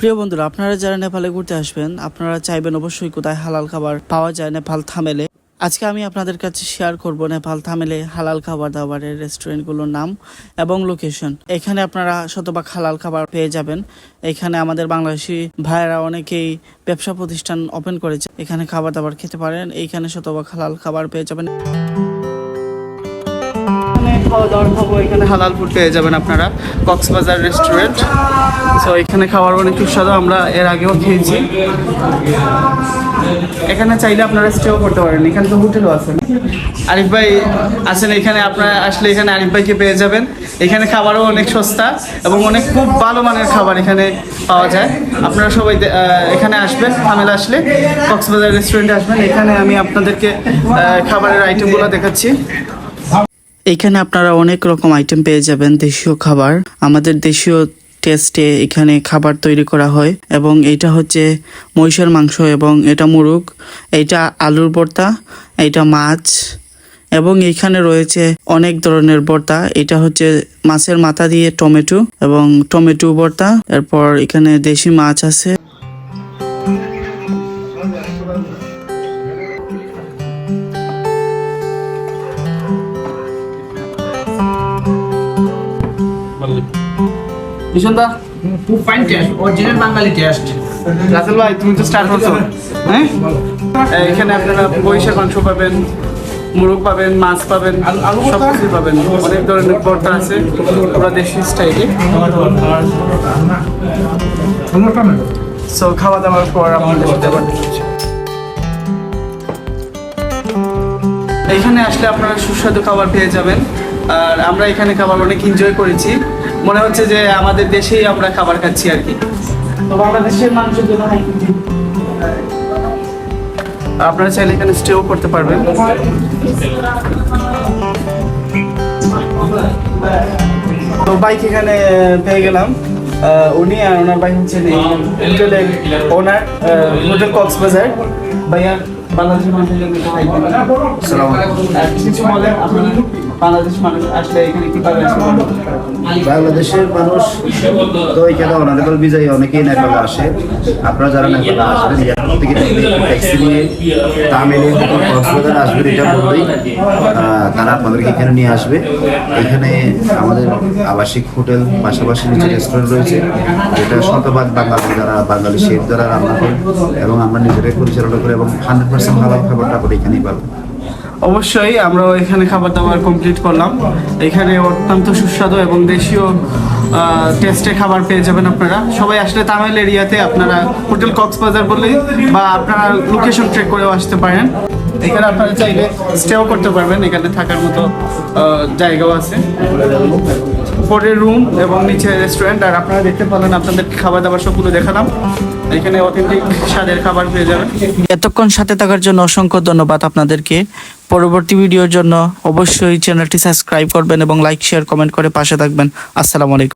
প্রিয় বন্ধুরা, আপনারা যারা নেপালে ঘুরতে আসবেন, আপনারা চাইবেন অবশ্যই কোথায় হালাল খাবার পাওয়া যায় নেপাল থামেলে। আজকে আমি আপনাদের কাছে শেয়ার করব নেপাল থামেলে হালাল খাবার দাবারের রেস্টুরেন্টগুলোর নাম এবং লোকেশন। এখানে আপনারা শতভাগ হালাল খাবার পেয়ে যাবেন। এখানে আমাদের বাংলাদেশি ভাইয়েরা অনেকেই ব্যবসা প্রতিষ্ঠান ওপেন করেছে, এখানে খাবার দাবার খেতে পারেন। এইখানে শতভাগ হালাল খাবার পেয়ে যাবেন। খাওয়া দাওয়ার খাবো, এখানে হালাল ফুড পেয়ে যাবেন আপনারা। কক্সবাজার রেস্টুরেন্ট, সো এখানে খাবার অনেক সুস্বাদু, আমরা এর আগেও খেয়েছি। এখানে চাইলে আপনারা স্টেও করতে পারেন, এখানে তো হোটেলও আছে। আরিফ ভাই আছেন এখানে, আপনারা আসলে এখানে আরিফ ভাইকে পেয়ে যাবেন। এখানে খাবারও অনেক সস্তা এবং অনেক খুব ভালো মানের খাবার এখানে পাওয়া যায়। আপনারা সবাই এখানে আসবেন, থামেলে আসলে কক্সবাজার রেস্টুরেন্টে আসবেন। এখানে আমি আপনাদেরকে খাবারের আইটেমগুলো দেখাচ্ছি। এখানে আপনারা অনেক রকম আইটেম পেয়ে যাবেন, দেশীয় খাবার, আমাদের দেশীয় টেস্টে এখানে খাবার তৈরি করা হয়। এবং এটা হচ্ছে মহিষের মাংস এবং এটা মুরগ, এটা আলুর ভর্তা, এটা মাছ এবং এখানে রয়েছে অনেক ধরনের ভর্তা। এটা হচ্ছে মাছের মাথা দিয়ে টমেটো এবং টমেটো ভর্তা। এরপর এখানে দেশি মাছ আছে। খুব ফাইন টেস্ট, অরিজিনাল বাঙালি টেস্ট। রাসেল ভাই, তুমি তো স্টার্ট করছো, হ্যাঁ? এখানে আপনারা মহিষের মাংস পাবেন, মুরগ পাবেন, মাছ পাবেন, সব কিছু পাবেন। অনেক ধরনের ভর্তা আছে, পুরো দেশি স্টাইলে। সো খাওয়া দাওয়ার পর আপনাদের সাথে আবার দেখা হচ্ছে। এখানে আসলে আপনারা সুস্বাদু খাবার পেয়ে যাবেন। আর আমরা এখানে খাবার অনেক এনজয় করেছি, মনে হচ্ছে যে আমাদের দেশেই আমরা খাবার খাচ্ছি আর কি। তো বাংলাদেশের মানুষের জন্য আপনারা চাইলে এখানে স্টেও করতে পারবেন। তো বাইক এখানে পেয়ে গেলাম, উনি আর ওনার বাইক হচ্ছেন হোটেলের ওনার, হোটেল কক্সবাজার। ভাইয়া বাংলাদেশের মানুষের জন্য কিছু বলেন, আপনারা বাংলাদেশ মানুষ আসলে এখানে কিভাবে আসবেন? বাংলাদেশের মানুষ তো এখানে অনারেবল বিজয়ী অনেকেই নেপালে আসে। আপনারা যারা নেপালে আসবেন, এয়ারপোর্ট থেকে ট্যাক্সি নিয়ে তামিলে কক্সবাজার আসবেন, এটা বললেই তারা আপনাদেরকে এখানে নিয়ে আসবে। এখানে আমাদের আবাসিক হোটেল, পাশাপাশি নিচে রেস্টুরেন্ট রয়েছে, এটা শতভাগ বাঙালি যারা বাঙালি শেফ যারা রান্না করেন এবং আমরা নিজেরাই পরিচালনা করি এবং 100% হালাল খাবারটা আপনারা এখানেই পাবেন। অবশ্যই আমরাও এখানে খাবার দাবার কমপ্লিট করলাম। এখানে অত্যন্ত সুস্বাদু এবং দেশীয় টেস্টে খাবার পেয়ে যাবেন আপনারা। সবাই আসলে তামিল এরিয়াতে আপনারা হোটেল কক্সবাজার বললেই বা আপনারা লোকেশন ট্রেক করেও আসতে পারেন। এখানে আপনারা চাইলে স্টেও করতে পারবেন, এখানে থাকার মতো জায়গাও আছে, উপরে রুম এবং নিচে রেস্টুরেন্ট। আর আপনারা দেখতে পারেন, আপনাদের খাবার দাবার সবগুলো দেখালাম। এখানে অথেন্টিক স্বাদের খাবার পেয়ে যাবেন। এতক্ষণ সাথে থাকার জন্য অসংখ্য ধন্যবাদ আপনাদেরকে। পরবর্তী ভিডিওর জন্য অবশ্যই চ্যানেলটি সাবস্ক্রাইব করবেন এবং লাইক, শেয়ার, কমেন্ট করে পাশে থাকবেন। আসসালামু আলাইকুম।